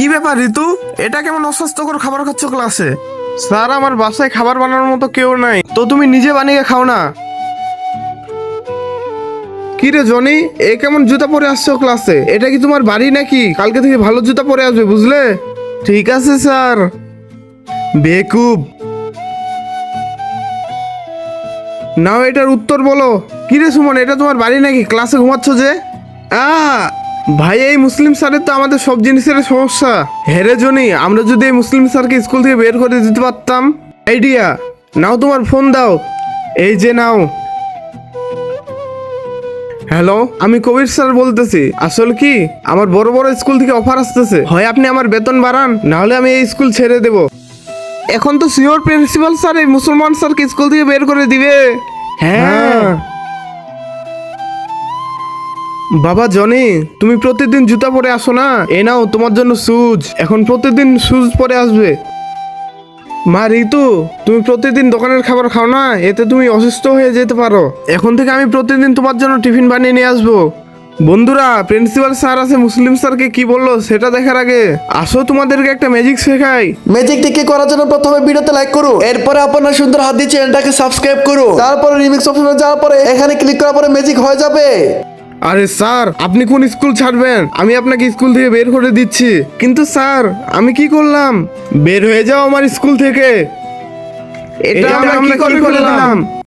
কি ব্যাপার ঋতু, এটা কেমন অস্বাস্থ্যকর খাবার খাচ্ছ ক্লাসে? স্যার, আমার বাসায় খাবার বানানোর মতো কেউ নাই, তো তুমি নিজে বানিয়ে খাও না। কি রে জনি, এ কেমন জুতা পরে আসছো ক্লাসে? এটা কি তোমার বাড়ি নাকি? কালকে থেকে ভালো জুতা পরে আসবে, বুঝলে? ঠিক আছে স্যার। বেকুব, নাও এটার উত্তর বলো। কি রে সুমন, এটা তোমার বাড়ি নাকি? ক্লাসে ঘুমাচ্ছ যে? আ ভাই, এই মুসলিম স্যারের তো আমাদের সব জিনিসের সমস্যা। হেরে জনি, আমরা যদি এই মুসলিম স্যারকে স্কুল থেকে বের করে দিতে পারতাম। আইডিয়া, নাও তোমার ফোন দাও। এই যে নাও। হ্যালো, আমি কবির স্যার বলতেছি। আসলে কি, আমার বড় বড় স্কুল থেকে অফার আসতেছে, হয় আপনি আমার বেতন বাড়ান, না হলে আমি এই স্কুল ছেড়ে দেব। এখন তো সিওর প্রিন্সিপাল স্যার এই মুসলমান স্যারকে স্কুল থেকে বের করে দিবে। হ্যাঁ। বাবা জনি, তুমি প্রতিদিন জুতা পরে আসো না? এ নাও তোমার জন্য শুজ, এখন প্রতিদিন শুজ পরে আসবে। মা ঋতু, তুমি প্রতিদিন দোকানের খাবার খাও না, এতে তুমি অসুস্থ হয়ে যেতে পারো। এখন থেকে আমি প্রতিদিন তোমার জন্য টিফিন বানিয়ে নিয়ে আসবো। বন্ধুরা, প্রিন্সিপাল স্যার আছে মুসলিম স্যারকে কি বললো সেটা দেখার আগে আসো তোমাদেরকে একটা ম্যাজিক শেখাই। ম্যাজিকটিকে করার জন্য প্রথমে ভিডিওতে লাইক করুন, এরপরে আপনার সুন্দর হাত দিয়ে চ্যানেলটাকে সাবস্ক্রাইব করুন, তারপরে রিমিক্স অপশনে যাওয়ার পরে এখানে ক্লিক করার পরে ম্যাজিক হয়ে যাবে। আরে স্যার, আপনি কোন স্কুল ছাড়বেন? আমি আপনাকে স্কুল থেকে বের করে দিচ্ছি। কিন্তু স্যার, আমি কি করলাম? বের হয়ে যাও আমার স্কুল থেকে। এটা আমরা কি করে ফেললাম?